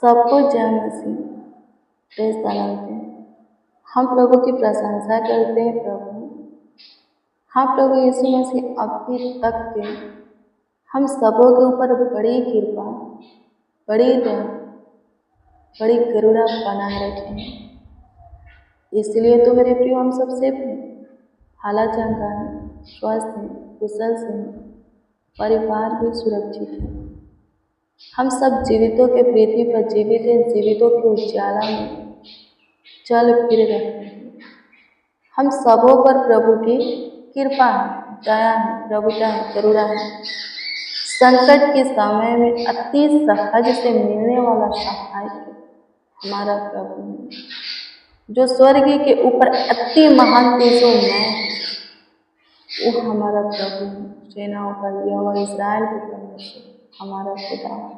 सबको जय मसीह। Praise the Lord. हम प्रभु की प्रशंसा करते हैं। हाँ प्रभु यीशु मसीह अभी तक के हम सबों के ऊपर बड़ी कृपा, बड़ी दया, बड़ी करुणा बनाए रखे हैं। इसलिए तो मेरे प्रिय हम सब सेफ हैं, हालत चंगा है, स्वस्थ हैं, कुशल से हैं, परिवार भी सुरक्षित है। हम सब जीवितों के पृथ्वी पर जीवित हैं, जीवितों के उजाला में चल फिर रहे हैं। हम सबों पर प्रभु की कृपा है, दया है, प्रभुता है, करुणा है। संकट के समय में अति सहज से मिलने वाला सहायक हमारा प्रभु है, जो स्वर्ग के ऊपर अति महान तेजों में वो हमारा प्रभु है। सेनाओं का यहोवा इस्राएल के परमेश्वर हमारा खुदा है,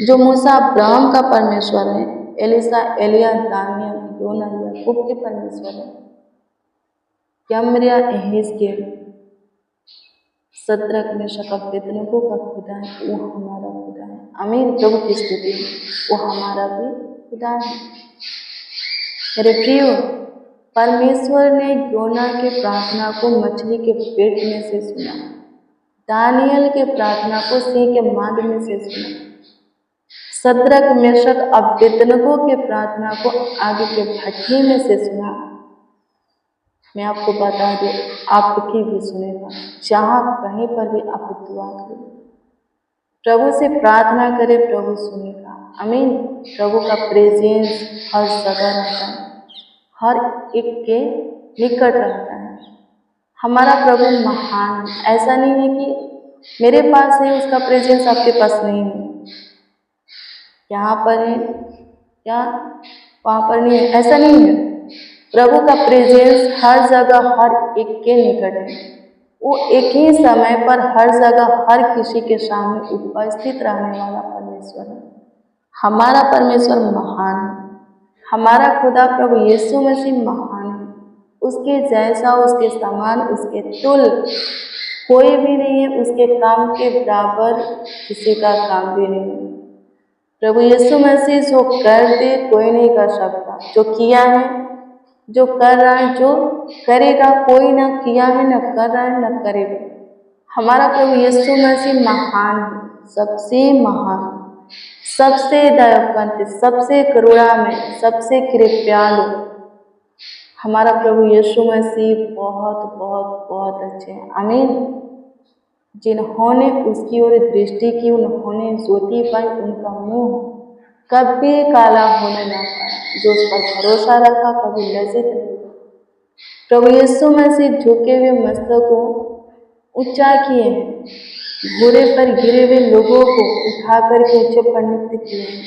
जो मूसा अब्राहम का परमेश्वर है, एलिसा, एलिया, दानियल, योना, याकूब के परमेश्वर है, यम्रिया, एहेजकेल, सद्रक, मेशक, अबेदनगो का खुदा है, वो हमारा खुदा है। आमीन। प्रभु की स्तुति, वो हमारा भी खुदा है। मेरे प्रियो, परमेश्वर ने योना के प्रार्थना को मछली के पेट में से सुना, दानियल के प्रार्थना को सिंह के मांद में से सुना, सद्रक, मेशक, अबेदनगो के प्रार्थना को आग के भट्ठी में से सुना। मैं आपको बता दूं, आपकी भी सुनेगा। जहाँ कहीं पर भी आप दुआ करें, प्रभु से प्रार्थना करें, प्रभु सुनेगा। आमीन। प्रभु का प्रेजेंस हर जगह रहता है, हर एक के निकट रहता है। हमारा प्रभु महान है। ऐसा नहीं है कि मेरे पास है उसका प्रेजेंस आपके पास नहीं है, यहाँ पर है या वहाँ पर नहीं है, ऐसा नहीं है। प्रभु का प्रेजेंस हर जगह, हर एक के निकट है। वो एक ही समय पर हर जगह, हर किसी के सामने उपस्थित रहने वाला परमेश्वर है। हमारा परमेश्वर महान है। हमारा खुदा प्रभु यीशु मसीह महान है। उसके जैसा, उसके समान, उसके तुल्य कोई भी नहीं है। उसके काम के बराबर किसी का काम भी नहीं है। प्रभु यीशु मसीह जो कर दे कोई नहीं कर सकता, जो किया है, जो कर रहा है, जो करेगा, कोई ना किया है, न कर रहा है, न करेगा। हमारा प्रभु यीशु मसीह महान है, सबसे महान, सबसे दयावंत, सबसे करुणा में, सबसे कृपालु। हमारा प्रभु यीशु मसीह बहुत बहुत बहुत अच्छे हैं। आमीन। जिन्होंने उसकी ओर दृष्टि की, उन्होंने ज्योति पाई, उनका मुंह कभी काला होने ना पाया। जो उस पर भरोसा रखा कभी लज्जित नहीं। प्रभु यीशु मसीह झुके हुए मस्तक को ऊंचा किए हैं, घोड़े पर गिरे हुए लोगों को उठा करके ऊंचे पर नियुक्त किए हैं,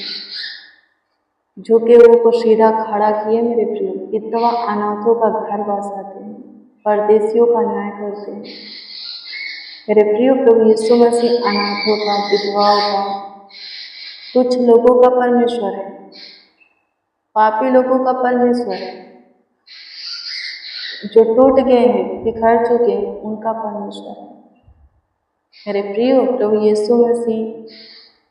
झुके हुए को सीधा खड़ा किए। मेरे प्रिय, विधवा अनाथों का घर बसाते हैं, परदेशियों का न्याय करते हैं। मेरे प्रिय, प्रभु यीशु मसीह अनाथों का, विधवाओं का, कुछ लोगों का परमेश्वर है, पापी लोगों का परमेश्वर है, जो टूट गए हैं, बिखर चुके हैं, उनका परमेश्वर है। मेरे प्रिय, प्रभु यीशु मसीह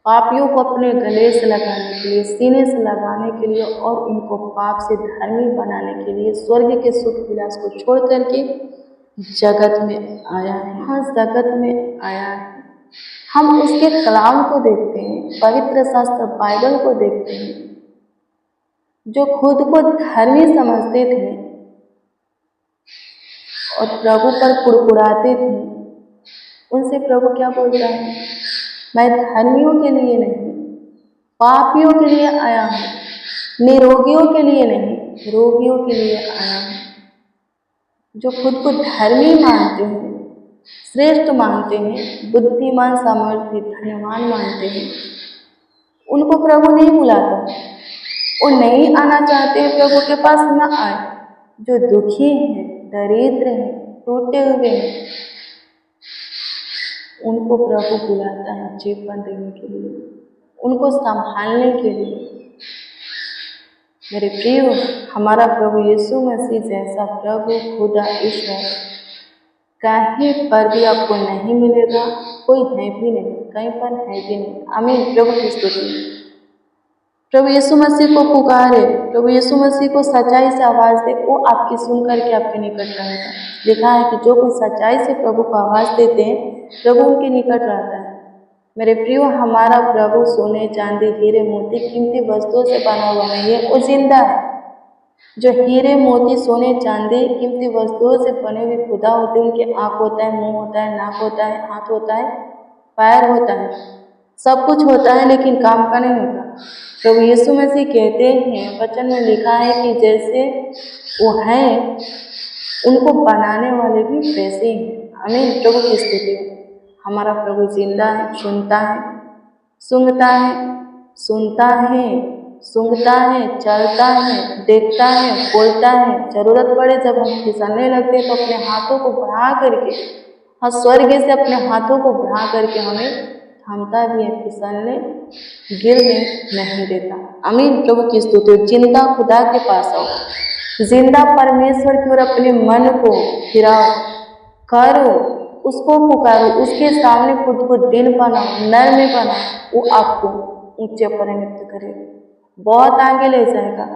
पापियों को अपने गले से लगाने के लिए, सीने से लगाने के लिए और उनको पाप से धर्मी बनाने के लिए स्वर्ग के सुख विलास को छोड़ करके जगत में आया है। हाँ, जगत में आया है। हम उसके कलाम को देखते हैं, पवित्र शास्त्र बाइबल को देखते हैं। जो खुद को धर्मी समझते थे और प्रभु पर कुड़कुड़ाते थे, उनसे प्रभु क्या बोलता है? मैं धर्मियों के लिए नहीं, पापियों के लिए आया हूँ, निरोगियों के लिए नहीं, रोगियों के लिए आया हूँ। जो खुद को धर्मी मानते हैं, श्रेष्ठ मानते हैं, बुद्धिमान, सामर्थ्य, धनवान मानते हैं, उनको प्रभु नहीं बुलाता। वो नहीं आना चाहते, प्रभु के पास न आए। जो दुखी हैं, दरिद्र हैं, टूटे हुए हैं, उनको प्रभु बुलाता है जीवन देने के लिए, उनको संभालने के लिए। मेरे प्रिय, हमारा प्रभु यीशु मसीह जैसा प्रभु, खुदा, ईश्वर कहीं पर भी आपको नहीं मिलेगा। कोई है भी नहीं, कहीं पर है भी नहीं। आमीन। प्रभु की स्तुति। प्रभु यीशु मसीह को पुकारे, प्रभु यीशु मसीह को सच्चाई से आवाज़ दे, वो आपकी सुन करके आपके निकट रहेगा। लिखा है कि जो कोई सच्चाई से प्रभु को आवाज़ देते हैं, प्रभु उनके निकट रहता है। मेरे प्रियो, हमारा प्रभु सोने, चांदी, हीरे, मोती, कीमती वस्तुओं से बना हुआ नहीं है, वो जिंदा है। जो हीरे, मोती, सोने, चांदी, कीमती वस्तुओं से बने हुए खुदा होते हैं, उनके आँख होता है, मुंह होता है, नाक होता है, हाथ होता है, पैर होता है, सब कुछ होता है, लेकिन काम का नहीं होता। प्रभु यीशु मसीह कहते हैं, वचन में लिखा है कि जैसे वो हैं, उनको बनाने वाले भी वैसे ही हैं। आमीन। प्रभु की स्तुति हो। हमारा प्रभु जिंदा है, सुनता है, सूंघता है, सुनता है, सूंघता है, चलता है, देखता है, बोलता है। जरूरत पड़े जब हम फिसलने लगते हैं तो अपने हाथों को बढ़ा करके, हाँ, स्वर्ग से अपने हाथों को बढ़ा करके हमें थामता भी है, फिसलने गिरने नहीं देता। आमीन। प्रभु की स्तुति। जिंदा खुदा के पास आओ, जिंदा परमेश्वर की ओर अपने मन को फिराओ, करो, उसको पुकारो, उसके सामने खुद को दिन बनाओ, नर्म बनाओ, वो आपको ऊंचे परिणत करेगा, बहुत आगे ले जाएगा,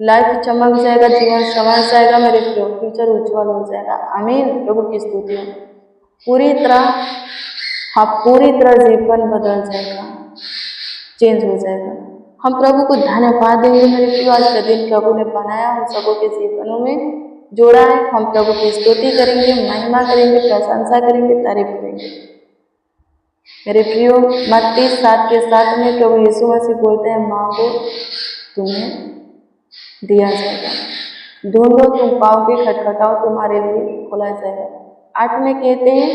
लाइफ चमक जाएगा, जीवन संवर जाएगा, मेरे फ्यूचर उज्जवल हो जाएगा। आमीन। प्रभु की स्तुति। पूरी तरह, हाँ, पूरी तरह जीवन बदल जाएगा, चेंज हो जाएगा। हम प्रभु को धन्यवाद देंगे मेरे प्रिय, आज का दिन प्रभु ने बनाया, हम सबों के जीवनों में जोड़ा है। हम प्रभु की स्तुति करेंगे, महिमा करेंगे, प्रशंसा करेंगे, तारीफ करेंगे। मेरे प्रियो, मत्ती 7:7 में प्रभु यीशु मसीह बोलते हैं, मांगो तुम्हें दिया जाएगा, ढूंढो तुम पाओगे, खटखटाओ तुम्हारे लिए खोला जाएगा। 8 में कहते हैं,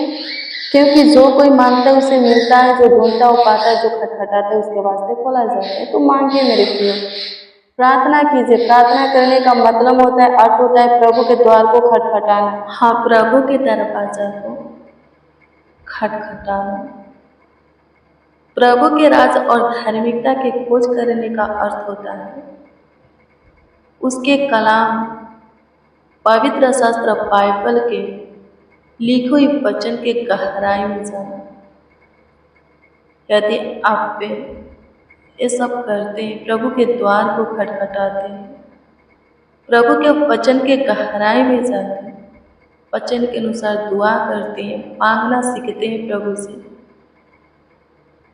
क्योंकि जो कोई मांगता है उसे मिलता है, जो ढूंढता है वो पाता है, जो खटखटाता है उसके वास्ते खोला जाता है। तो मांगिए मेरे प्रियो, प्रार्थना कीजिए। प्रार्थना करने का मतलब होता है, अर्थ होता है प्रभु के द्वार को खटखटाना। हाँ, प्रभु के दरवाजा को खटखटाना। प्रभु के राज और धार्मिकता के खोज करने का अर्थ होता है उसके कलाम, पवित्र शास्त्र बाइबल के लिखे हुए वचन के गहराई में जाना। यदि आप ये सब करते हैं, प्रभु के द्वार को खटखटाते हैं, प्रभु के वचन के गहराई में जाते हैं, वचन के अनुसार दुआ करते हैं, मांगना सीखते हैं प्रभु से,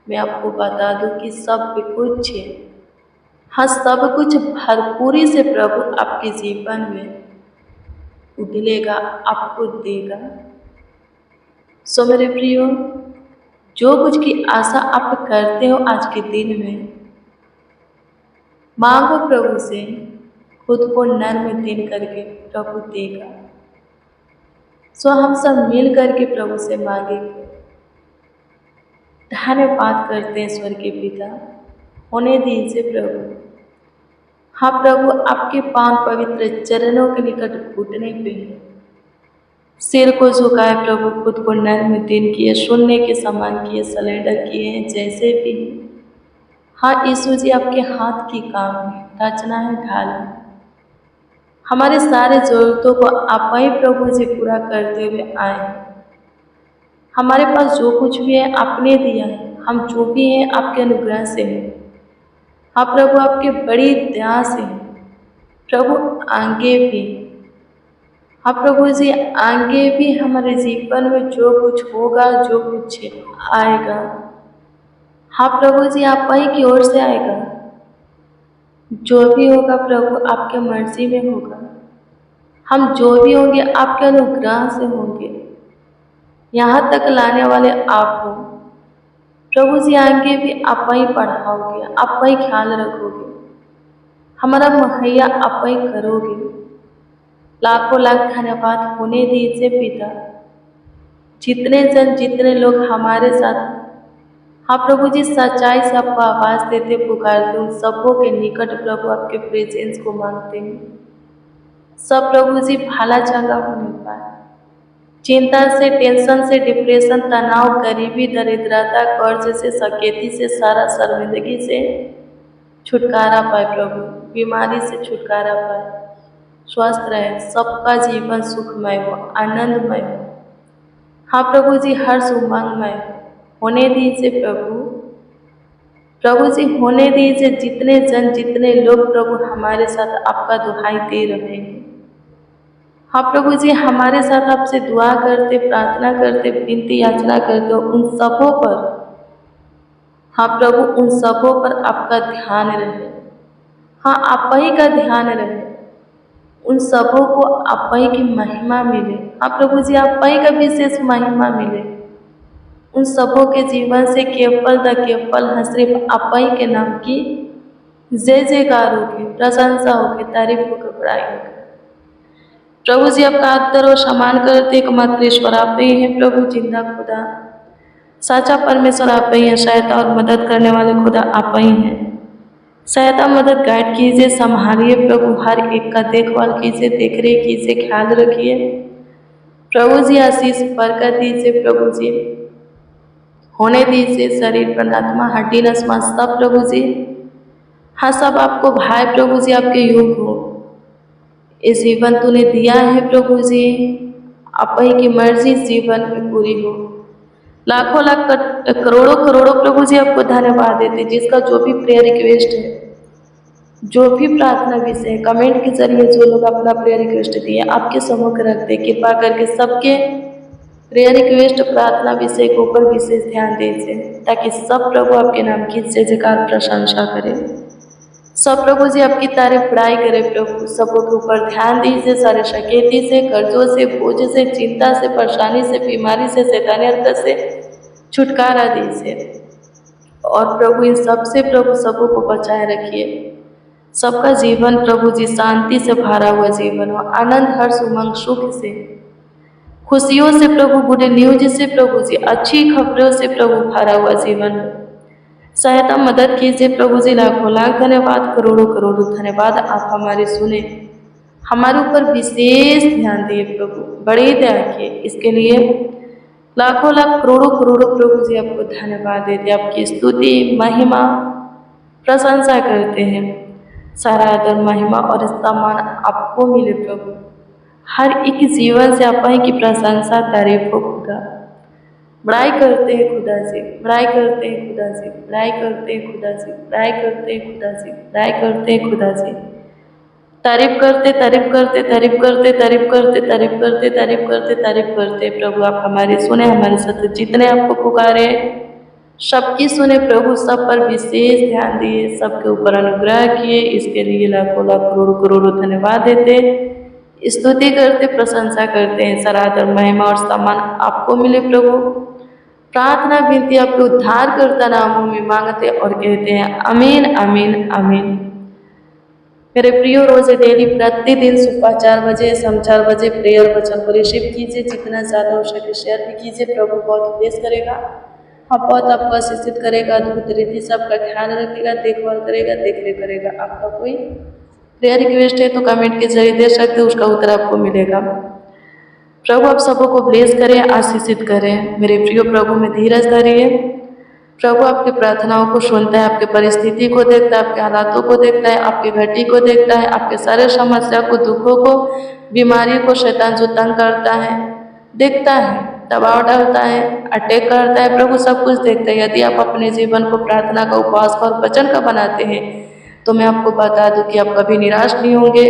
मैं आपको बता दूं कि सब कुछ है, हाँ, सब कुछ भरपूरी से प्रभु आपके जीवन में उगलेगा, आपको देगा। सो मेरे प्रियो, जो कुछ की आशा आप करते हो आज के दिन में, मांगो प्रभु से, खुद को नर्म दिन करके प्रभु देगा। सो हम सब मिल करके प्रभु से मांगेंगे। धन्यवाद करते हैं स्वर्गीय पिता, होने दीजिए प्रभु। हाँ प्रभु, आपके पावन पवित्र चरणों के निकट घुटने पे सिर को झुकाए प्रभु, खुद को नर्म दिन किए, सुनने के समान किए, सलेंडर किए हैं जैसे भी। हाँ यीशु जी, आपके हाथ की काम है, रचना है, ढालना। हमारे सारे जरूरतों को आप ही प्रभु जी पूरा करते हुए आए। हमारे पास जो कुछ भी है आपने दिया है, हम जो भी हैं आपके अनुग्रह से हैं। हाँ प्रभु, आपके बड़ी दया से प्रभु आगे भी, हाँ प्रभु जी, आगे भी हमारे जीवन में जो कुछ होगा, जो कुछ आएगा, हाँ प्रभु जी, आप ही की ओर से आएगा। जो भी होगा प्रभु आपके मर्जी में होगा। हम जो भी होंगे आपके अनुग्रह से होंगे। यहाँ तक लाने वाले आप हो प्रभु जी, आगे भी आप ही पढ़ाओगे, आप ही ख्याल रखोगे, हमारा मुहैया आप ही करोगे। लाखों लाख धन्यवाद होने दीजिए पिता। जितने जन, जितने लोग हमारे साथ, हाँ प्रभु जी, सच्चाई से आपको आवाज़ देते पुकारते, उन सबों के निकट प्रभु आपके प्रेजेंस को मांगते हैं। सब प्रभु जी भला चंगा होने पाए, चिंता से, टेंशन से, डिप्रेशन, तनाव, गरीबी, दरिद्रता, कर्ज से, सकेती से, सारा शर्मिंदगी से छुटकारा पाए प्रभु, बीमारी से छुटकारा पाए, स्वस्थ रहे, सबका जीवन सुखमय हो, आनंदमय हो। हाँ प्रभु जी, हर्ष उमंगमय होने दीजिए प्रभु। प्रभु जी होने दीजिए, जितने जन जितने लोग प्रभु हमारे साथ आपका दुहाई दे रहे हैं। हाँ प्रभु जी, हमारे साथ आपसे दुआ करते, प्रार्थना करते, विनती याचना करते हो, उन सबों पर, हाँ प्रभु, उन सबों पर आपका ध्यान रहे। हाँ, आप ही का ध्यान रहे, उन सबों को आप ही की महिमा मिले। हाँ प्रभु जी, आप ही का विशेष महिमा मिले। उन सबों के जीवन से केवल सिर्फ आप ही के नाम की जय जयकार होगी, प्रशंसा होगी, तारीफ होगी, बड़ाई होगी। प्रभु जी, आपका आदर और सम्मान करते एकमात्र ईश्वर आप ही हैं। प्रभु जिंदा खुदा, साचा परमेश्वर आप ही हैं। सहायता और मदद करने वाले खुदा आप ही हैं। सहायता मदद गाइड कीजिए, संभालिए प्रभु, हर एक का देखभाल कीजिए, देख रेख कीजिए, ख्याल रखिए प्रभु जी। आशीष बरकत दीजिए प्रभु जी, होने दीजिए शरीर प्राणात्मा हड्डी नस्मा सब प्रभु जी, हाँ सब आपको भाई प्रभु जी आपके योग हो। इस जीवन तूने दिया है प्रभु जी, आप ही की मर्जी जीवन में पूरी हो। लाखों लाख करोड़ों करोड़ों प्रभु जी आपको धन्यवाद देते। जिसका जो भी प्रेयर रिक्वेस्ट है, जो भी प्रार्थना विषय है, कमेंट के जरिए जो लोग अपना प्रेयर रिक्वेस्ट दिए आपके सम्मुख रखते, कृपा करके सबके प्रेयर रिक्वेस्ट प्रार्थना विषय के ऊपर विशेष ध्यान दीजिए, ताकि सब प्रभु आपके नाम की जय जयकार प्रशंसा करें। सब प्रभु जी आपकी तारीफ बड़ाई करे प्रभु। सबों के ऊपर ध्यान दीजिए, सारे शकेती से, कर्जों से, बोझ से, चिंता से, परेशानी से, बीमारी से, शैतानी हरकत से छुटकारा दीजिए। और प्रभु इन सब से प्रभु सबों को बचाए रखिए। सबका जीवन प्रभु जी शांति से भरा हुआ जीवन हो, आनंद हर्ष उमंग सुख से, खुशियों से प्रभु, गुड न्यूज से प्रभु जी, अच्छी खबरों से प्रभु भरा हुआ जीवन हो। सहायता मदद कीजिए प्रभु जी। लाखों लाख धन्यवाद, करोड़ों करोड़ों धन्यवाद, आप हमारे सुने, हमारे ऊपर विशेष ध्यान दिए प्रभु, बड़ी दया किए। इसके लिए लाखों लाख करोड़ों करोड़ों प्रभु जी आपको धन्यवाद देते, आपकी स्तुति महिमा प्रशंसा करते हैं। सारा आदर महिमा और सम्मान आपको मिले प्रभु। हर एक जीवन से आप ही की प्रशंसा तारीफ हो खुदा। बड़ाई करते हैं खुदा जी, बड़ाई करते हैं खुदा जी, बड़ाई करते हैं खुदा जी, बड़ाई करते हैं खुदा जी, बड़ाई करते हैं खुदा जी। तारीफ करते तारीफ करते तारीफ करते तारीफ करते तारीफ करते तारीफ करते तारीफ करते प्रभु। आप हमारी सुने, हमारे साथ जितने आपको पुकारे सबकी सुने प्रभु, सब पर विशेष ध्यान दिए, सबके ऊपर अनुग्रह किए। इसके लिए लाखों लाख करोड़ों करोड़ों धन्यवाद देते, स्तुति करते, प्रशंसा करते हैं। सारा आदर महिमा और सम्मान आपको मिले प्रभु। प्रार्थना विनती आपके उद्धार करता नामों में मांगते और कहते हैं आमीन आमीन आमीन। मेरे प्रियो, रोज डेली प्रतिदिन सुबह 4 बजे, शाम 4 बजे प्रेयर वचन को रिसीव कीजिए। जितना ज़्यादा हो सके शेयर भी कीजिए, प्रभु बहुत ब्लेस करेगा। हाँ, बहुत आपको आशीषित करेगा, अद्भुत रीति से आपका ख्याल रखेगा, देखभाल करेगा, देखरेख करेगा। आपका कोई प्रेयर रिक्वेस्ट है तो कमेंट के जरिए दे सकते हो, उसका उत्तर आपको मिलेगा। प्रभु आप सबों को ब्लेस करें, आशीषित करें। मेरे प्रियो, प्रभु में धीरज धरिए। प्रभु आपकी प्रार्थनाओं को सुनता है, आपके परिस्थिति को देखता है, आपके हालातों को देखता है, आपके घटी को देखता है, आपके सारे समस्या को, दुखों को, बीमारी को, शैतान जो तंग करता है देखता है, दबाव डालता है, अटैक करता है, प्रभु सब कुछ देखता है। यदि आप अपने जीवन को प्रार्थना का, उपवास का और वचन का बनाते हैं तो मैं आपको बता दूं कि आप कभी निराश नहीं होंगे,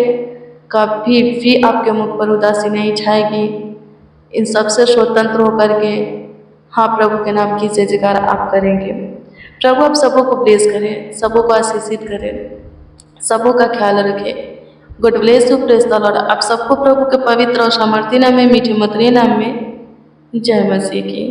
कभी भी आपके मुख पर उदासी नहीं छाएगी। इन सब से स्वतंत्र होकर के हाँ प्रभु के नाम की जय जयकार आप करेंगे। प्रभु आप सबों को ब्लेस करें, सबों को आशीषित करें, सबों का ख्याल रखें। God bless you, praise the Lord. आप सबको प्रभु के पवित्र और सामर्थ्य नाम में, मीठे मधुर नाम में जय मसीह की।